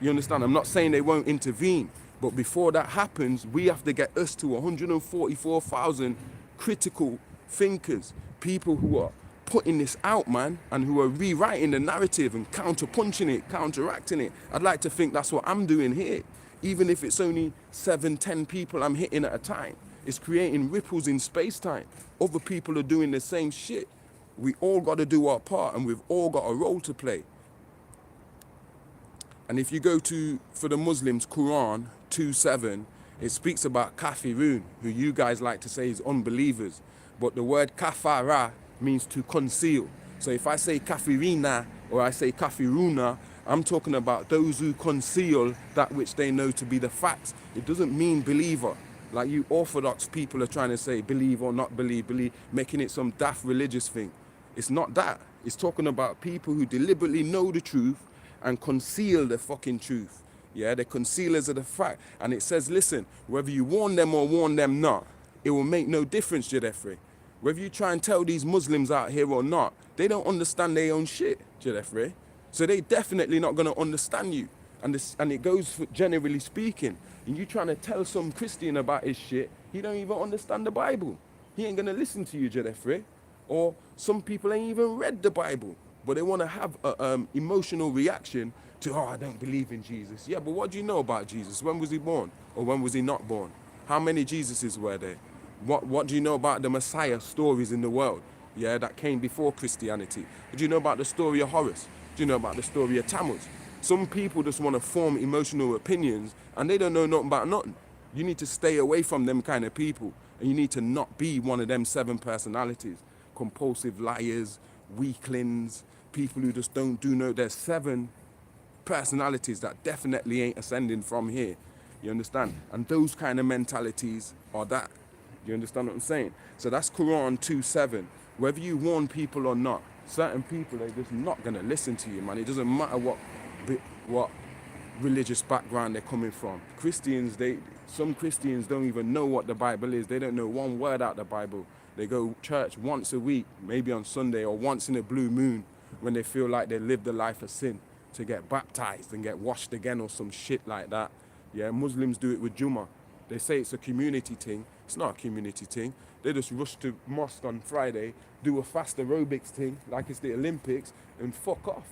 you understand? I'm not saying they won't intervene, but before that happens, we have to get us to 144,000 critical thinkers, people who are putting this out, man, and who are rewriting the narrative and counterpunching it, counteracting it. I'd like to think that's what I'm doing here. Even if it's only 7, 10 people I'm hitting at a time, it's creating ripples in space-time. Other people are doing the same shit. We all got to do our part, and we've all got a role to play. And if you go to, for the Muslims, Quran 2:7, it speaks about kafirun, who you guys like to say is unbelievers. But the word kafara means to conceal. So if I say kafirina or I say kafiruna, I'm talking about those who conceal that which they know to be the facts. It doesn't mean believer. Like you Orthodox people are trying to say believe or not believe, making it some daft religious thing. It's not that. It's talking about people who deliberately know the truth and conceal the fucking truth. Yeah, they're concealers of the fact. And it says, listen, whether you warn them or warn them not, it will make no difference, Jedefre. Whether you try and tell these Muslims out here or not, they don't understand their own shit, Jedefre. So they definitely not going to understand you. And it goes for generally speaking. And you trying to tell some Christian about his shit, he don't even understand the Bible. He ain't going to listen to you, Jedefre. Or some people ain't even read the Bible, but they want to have an emotional reaction to, oh, I don't believe in Jesus. Yeah, but what do you know about Jesus? When was he born? Or when was he not born? How many Jesuses were there? What do you know about the Messiah stories in the world? Yeah, that came before Christianity. Do you know about the story of Horus? Do you know about the story of Tammuz? Some people just want to form emotional opinions and they don't know nothing about nothing. You need to stay away from them kind of people, and you need to not be one of them 7 personalities. Compulsive liars, weaklings, people who just don't do no. There's 7 personalities that definitely ain't ascending from here. You understand? And those kind of mentalities are that. You understand what I'm saying? So that's Quran 2:7. Whether you warn people or not, certain people, they're just not going to listen to you, man. It doesn't matter what religious background they're coming from. Some Christians don't even know what the Bible is. They don't know one word out the Bible. They go church once a week, maybe on Sunday, or once in a blue moon when they feel like they lived a life of sin, to get baptized and get washed again or some shit like that. Yeah, Muslims do it with Jummah. They say it's a community thing. It's not a community thing. They just rush to mosque on Friday, do a fast aerobics thing like it's the Olympics, and fuck off.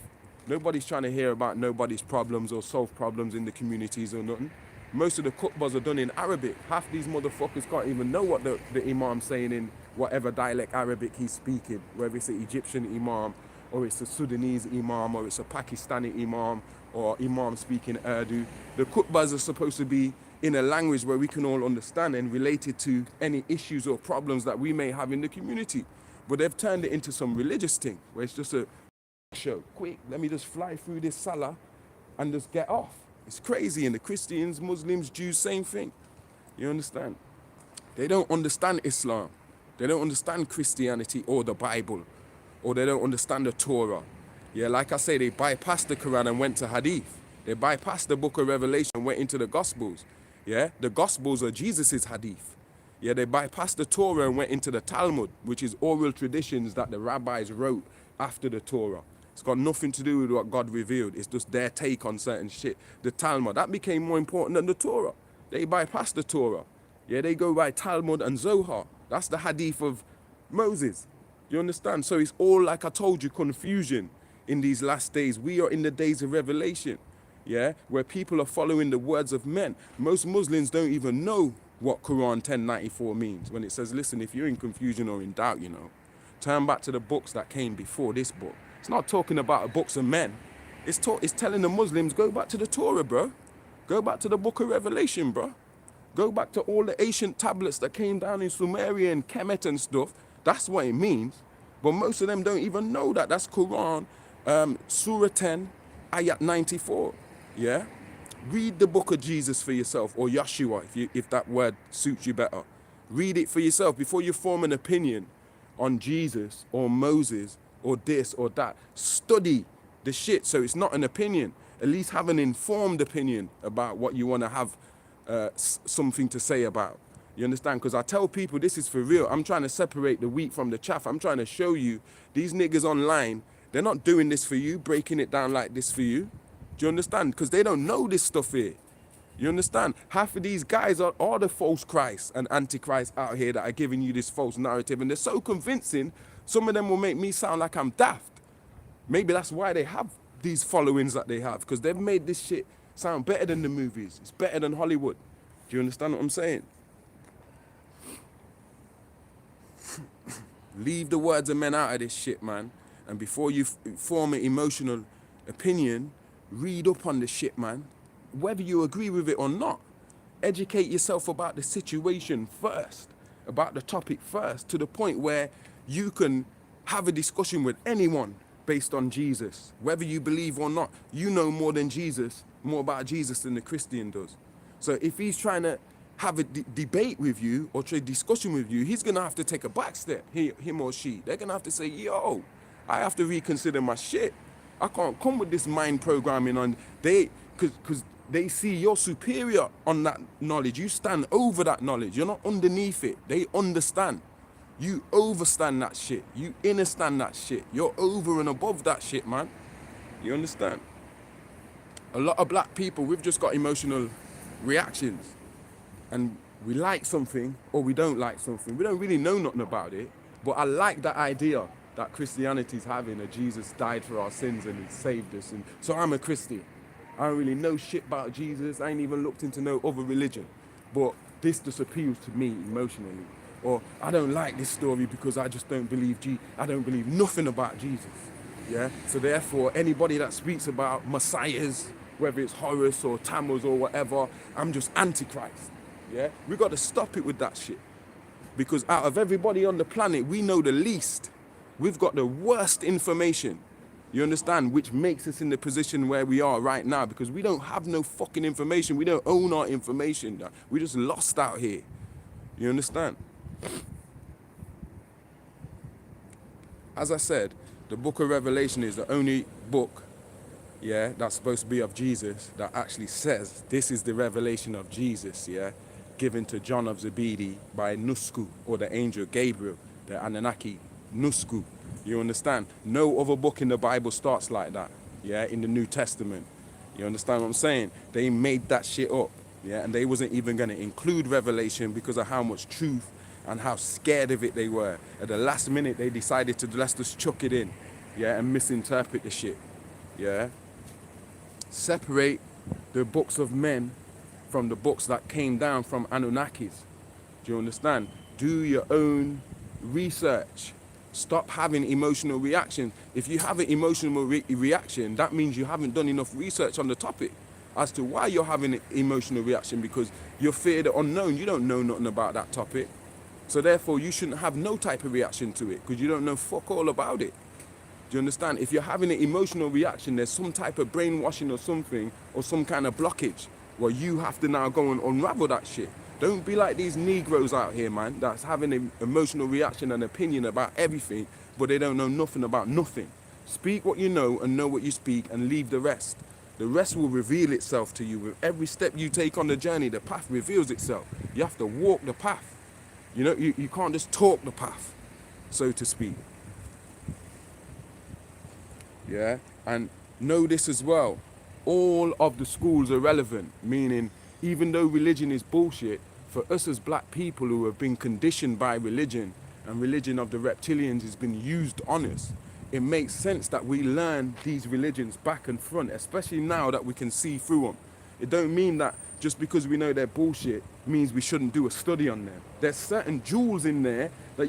Nobody's trying to hear about nobody's problems or solve problems in the communities or nothing. Most of the khutbahs are done in Arabic. Half these motherfuckers can't even know what the imam's saying in whatever dialect Arabic he's speaking, whether it's an Egyptian imam, or it's a Sudanese imam, or it's a Pakistani imam, or imam speaking Urdu. The khutbahs are supposed to be in a language where we can all understand and related to any issues or problems that we may have in the community. But they've turned it into some religious thing, where it's just a show. Quick, let me just fly through this salah and just get off. It's crazy. And the Christians, Muslims, Jews, same thing. You understand? They don't understand Islam. They don't understand Christianity or the Bible, or they don't understand the Torah. Yeah, like I say, they bypassed the Quran and went to Hadith. They bypassed the book of Revelation and went into the Gospels. Yeah, the Gospels are Jesus's Hadith. Yeah, they bypassed the Torah and went into the Talmud, which is oral traditions that the rabbis wrote after the Torah. It's got nothing to do with what God revealed. It's just their take on certain shit. The Talmud, that became more important than the Torah. They bypassed the Torah. Yeah, they go by Talmud and Zohar. That's the Hadith of Moses. You understand? So it's all, like I told you, confusion in these last days. We are in the days of revelation, yeah, where people are following the words of men. Most Muslims don't even know what Quran 1094 means when it says, listen, if you're in confusion or in doubt, turn back to the books that came before this book. It's not talking about books of men. It's telling the Muslims, go back to the Torah, bro. Go back to the book of Revelation, bro. Go back to all the ancient tablets that came down in Sumeria and Kemet and stuff. That's what it means. But most of them don't even know that. That's Quran, Surah 10, Ayat 94. Yeah? Read the book of Jesus for yourself, or Yeshua, if that word suits you better. Read it for yourself before you form an opinion on Jesus or Moses or this or that. Study the shit so it's not an opinion. At least have an informed opinion about what you want to have something to say about. You understand? Because I tell people this is for real. I'm trying to separate the wheat from the chaff. I'm trying to show you these niggas online, they're not doing this for you, breaking it down like this for you. Do you understand? Because they don't know this stuff here. You understand? Half of these guys are all the false Christ and Antichrist out here that are giving you this false narrative. And they're so convincing, some of them will make me sound like I'm daft. Maybe that's why they have these followings that they have. Because they've made this shit sound better than the movies. It's better than Hollywood. Do you understand what I'm saying? Leave the words of men out of this shit, man. And before you form an emotional opinion, read up on the shit, man. Whether you agree with it or not, educate yourself about the situation first, about the topic first, to the point where you can have a discussion with anyone based on Jesus. Whether you believe or not, you know more than Jesus, more about Jesus than the Christian does. So if he's trying to have a debate with you or trade discussion with you, he's gonna have to take a back step, him or she. They're gonna have to say, yo, I have to reconsider my shit. I can't come with this mind programming on, because they see you're superior on that knowledge. You stand over that knowledge. You're not underneath it. They understand. You overstand that shit. You understand that shit. You're over and above that shit, man. You understand? A lot of black people, we've just got emotional reactions. And we like something or we don't like something. We don't really know nothing about it. But I like that idea that Christianity's having, that Jesus died for our sins and he saved us. And so I'm a Christian. I don't really know shit about Jesus. I ain't even looked into no other religion. But this just appeals to me emotionally. Or I don't like this story because I just don't believe I don't believe nothing about Jesus. Yeah? So therefore, anybody that speaks about messiahs, whether it's Horus or Tammuz or whatever, I'm just Antichrist. Yeah? We got to stop it with that shit. Because out of everybody on the planet, we know the least. We've got the worst information. You understand? Which makes us in the position where we are right now, because we don't have no fucking information. We don't own our information. We're just lost out here. You understand? As I said, the book of Revelation is the only book, yeah, that's supposed to be of Jesus that actually says this is the revelation of Jesus, yeah, given to John of Zebedee by Nusku, or the angel Gabriel, the Anunnaki Nusku. You understand? No other book in the Bible starts like that, yeah, in the New Testament. You understand what I'm saying? They made that shit up, yeah, and they wasn't even going to include Revelation because of how much truth and how scared of it they were. At the last minute, they decided to, let's just chuck it in, yeah, and misinterpret the shit, yeah. Separate the books of men from the books that came down from Anunnakis. Do you understand? Do your own research. Stop having emotional reaction. If you have an emotional reaction, that means you haven't done enough research on the topic as to why you're having an emotional reaction, because you fear the unknown. You don't know nothing about that topic. So therefore, you shouldn't have no type of reaction to it, because you don't know fuck all about it. Do you understand? If you're having an emotional reaction, there's some type of brainwashing or something, or some kind of blockage, where you have to now go and unravel that shit. Don't be like these Negroes out here, man, that's having an emotional reaction and opinion about everything, but they don't know nothing about nothing. Speak what you know and know what you speak, and leave the rest. The rest will reveal itself to you. With every step you take on the journey, the path reveals itself. You have to walk the path. You know, you can't just talk the path, so to speak. Yeah, and know this as well. All of the schools are relevant, meaning even though religion is bullshit, for us as black people who have been conditioned by religion, and religion of the reptilians has been used on us, it makes sense that we learn these religions back and front, especially now that we can see through them. It don't mean that just because we know they're bullshit means we shouldn't do a study on them. There's certain jewels in there that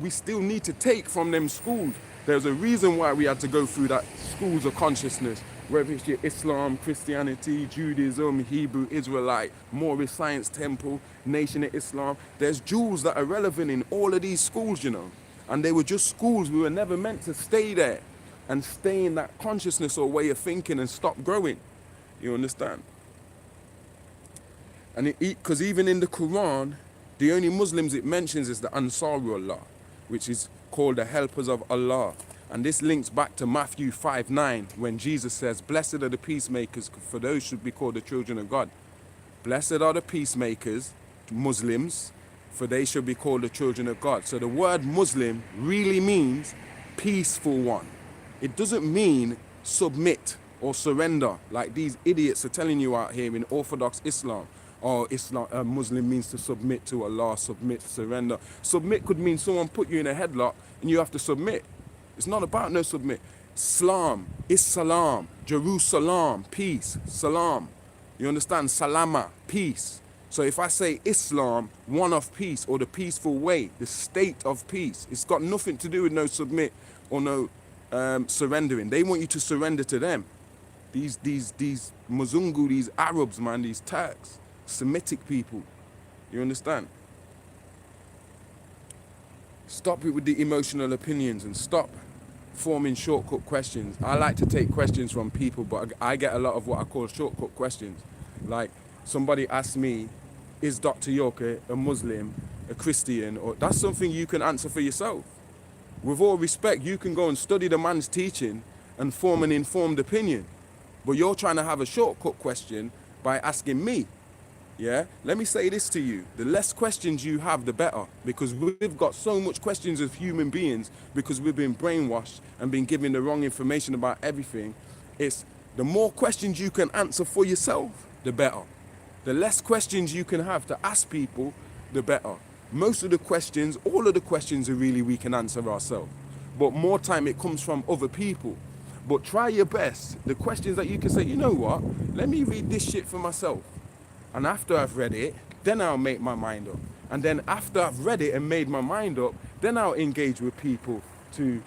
we still need to take from them schools. There's a reason why we had to go through that schools of consciousness, whether it's your Islam, Christianity, Judaism, Hebrew, Israelite, Moorish Science Temple, Nation of Islam. There's jewels that are relevant in all of these schools, you know. And they were just schools. We were never meant to stay there and stay in that consciousness or way of thinking and stop growing. You understand? And because even in the Quran, the only Muslims it mentions is the Ansarullah, which is called the helpers of Allah. And this links back to Matthew 5:9, when Jesus says, blessed are the peacemakers, for those should be called the children of God. Blessed are the peacemakers, Muslims, for they shall be called the children of God. So the word Muslim really means peaceful one. It doesn't mean submit or surrender, like these idiots are telling you out here in Orthodox Islam. Oh, Islam, Muslim means to submit to Allah, submit, surrender. Submit could mean someone put you in a headlock and you have to submit. It's not about no submit. Islam, Issalam, Jerusalem, peace, salam. You understand? Salama, peace. So if I say Islam, one of peace, or the peaceful way, the state of peace, it's got nothing to do with no submit or no surrendering. They want you to surrender to them. These Muzungu, these Arabs, man, these Turks, Semitic people. You understand? Stop it with the emotional opinions and stop forming shortcut questions. I like to take questions from people, but I get a lot of what I call shortcut questions. Like somebody asked me, is Dr. York a Muslim, a Christian? Or that's something you can answer for yourself. With all respect, you can go and study the man's teaching and form an informed opinion. But you're trying to have a shortcut question by asking me. Yeah? Let me say this to you. The less questions you have, the better. Because we've got so much questions as human beings because we've been brainwashed and been given the wrong information about everything. It's the more questions you can answer for yourself, the better. The less questions you can have to ask people, the better. Most of the questions, all of the questions are really we can answer ourselves. But more time it comes from other people. But try your best. The questions that you can say, you know what? Let me read this shit for myself. And after I've read it, then I'll make my mind up. And then after I've read it and made my mind up, then I'll engage with people to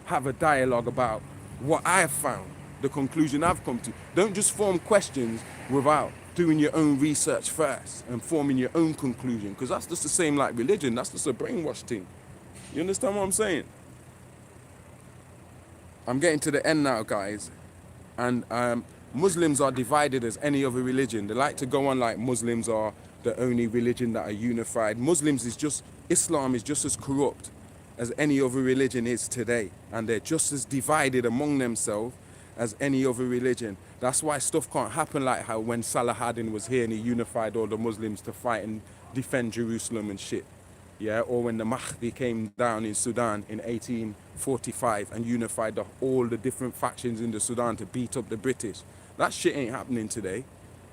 have a dialogue about what I've found, the conclusion I've come to. Don't just form questions without doing your own research first and forming your own conclusion, because that's just the same like religion. That's just a brainwash thing. You understand what I'm saying? I'm getting to the end now, guys. And Muslims are divided as any other religion. They like to go on like Muslims are the only religion that are unified. Islam is just as corrupt as any other religion is today. And they're just as divided among themselves as any other religion. That's why stuff can't happen like how when Saladin was here and he unified all the Muslims to fight and defend Jerusalem and shit. Yeah, or when the Mahdi came down in Sudan in 1845 and unified all the different factions in the Sudan to beat up the British. That shit ain't happening today.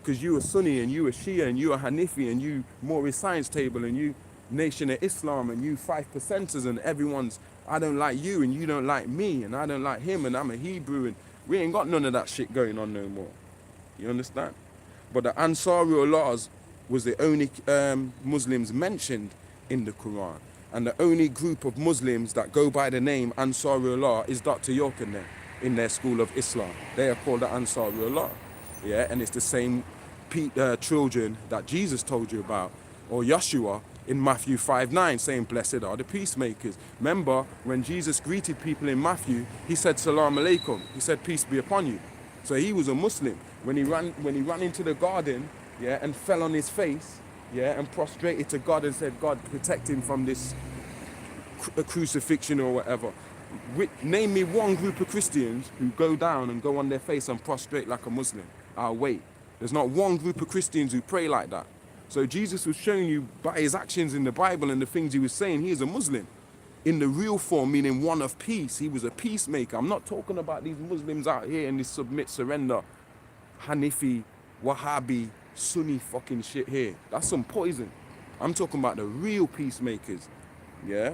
Because you a Sunni and you a Shia and you a Hanifi and you Maori Science Table and you Nation of Islam and you 5%ers and everyone's, I don't like you and you don't like me and I don't like him and I'm a Hebrew, and we ain't got none of that shit going on no more. You understand? But the Ansarullah was the only Muslims mentioned in the Quran. And the only group of Muslims that go by the name Ansarullah is Dr. York and them in their school of Islam. They are called the Ansarullah. Yeah, and it's the same children that Jesus told you about, or Yeshua in Matthew 5:9, saying, blessed are the peacemakers. Remember, when Jesus greeted people in Matthew, he said, Salam alaikum. He said, peace be upon you. So he was a Muslim. When he ran into the garden, yeah, and fell on his face, yeah, and prostrated to God and said, God, protect him from this crucifixion or whatever. Name me one group of Christians who go down and go on their face and prostrate like a Muslim. I'll wait. There's not one group of Christians who pray like that. So Jesus was showing you by his actions in the Bible and the things he was saying, he is a Muslim. In the real form, meaning one of peace. He was a peacemaker. I'm not talking about these Muslims out here in this submit, surrender, Hanifi, Wahhabi, Sunni fucking shit here. That's some poison. I'm talking about the real peacemakers. Yeah?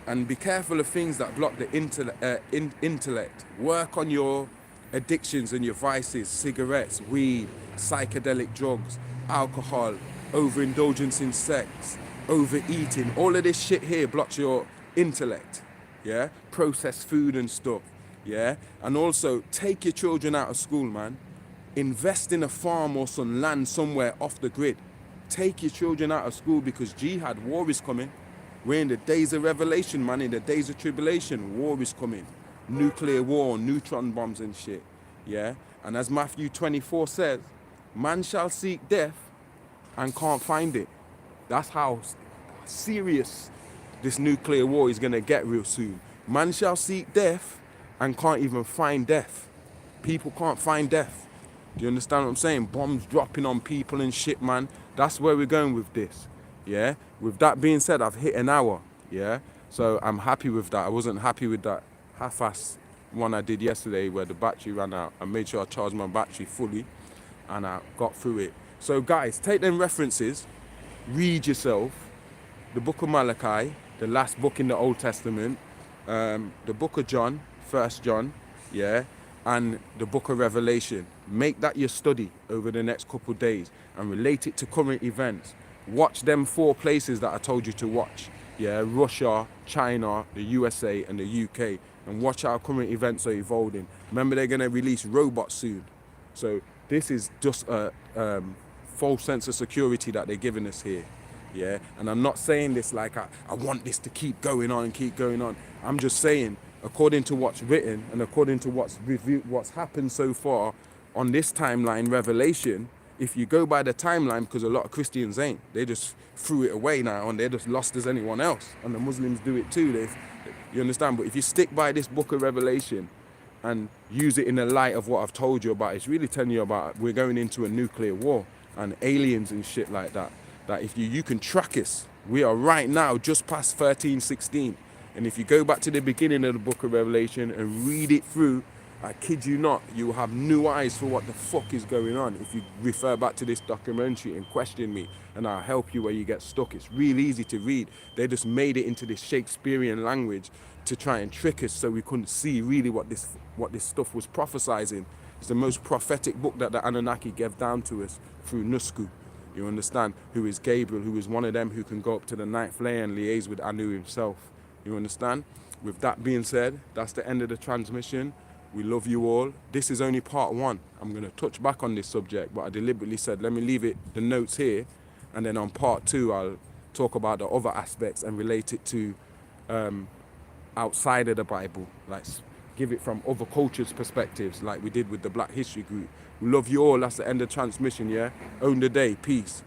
And be careful of things that block the intellect. Work on your addictions and your vices, cigarettes, weed, psychedelic drugs, alcohol, overindulgence in sex, overeating. All of this shit here blocks your intellect. Yeah? Processed food and stuff. Yeah? And also, take your children out of school, man. Invest in a farm or some land somewhere off the grid. Take your children out of school because jihad, war is coming. We're in the days of revelation, man, in the days of tribulation. War is coming. Nuclear war, neutron bombs and shit. Yeah? And as Matthew 24 says, man shall seek death and can't find it. That's how serious this nuclear war is going to get real soon. Man shall seek death and can't even find death. People can't find death. Do you understand what I'm saying? Bombs dropping on people and shit, man. That's where we're going with this. Yeah? With that being said, I've hit an hour. Yeah? So I'm happy with that. I wasn't happy with that half-ass one I did yesterday where the battery ran out. I made sure I charged my battery fully and I got through it. So guys, take them references, read yourself, the book of Malachi, the last book in the Old Testament, the book of John, 1 John, yeah, and the book of Revelation. Make that your study over the next couple of days and relate it to current events. Watch them 4 places that I told you to watch. Yeah, Russia, China, the USA and the UK. And watch how current events are evolving. Remember, they're going to release robots soon. So this is just a false sense of security that they're giving us here. Yeah, and I'm not saying this like I want this to keep going on and keep going on. I'm just saying, according to what's written and according to what's happened so far on this timeline, Revelation, if you go by the timeline, because a lot of Christians ain't, they just threw it away now and they're just lost as anyone else. And the Muslims do it too, you understand? But if you stick by this book of Revelation and use it in the light of what I've told you about, it's really telling you about we're going into a nuclear war and aliens and shit like that. That if you can track us, we are right now just past 13:16. And if you go back to the beginning of the book of Revelation and read it through, I kid you not, you will have new eyes for what the fuck is going on if you refer back to this documentary and question me, and I'll help you where you get stuck. It's real easy to read. They just made it into this Shakespearean language to try and trick us so we couldn't see really what this stuff was prophesizing. It's the most prophetic book that the Anunnaki gave down to us through Nusku. You understand? Who is Gabriel, who is one of them who can go up to the ninth layer and liaise with Anu himself. You understand? With that being said, that's the end of the transmission. We love you all. This is only part 1. I'm going to touch back on this subject, but I deliberately said, let me leave the notes here, and then on part 2, I'll talk about the other aspects and relate it to outside of the Bible, like give it from other cultures' perspectives, like we did with the Black History Group. We love you all. That's the end of transmission, yeah? Own the day. Peace.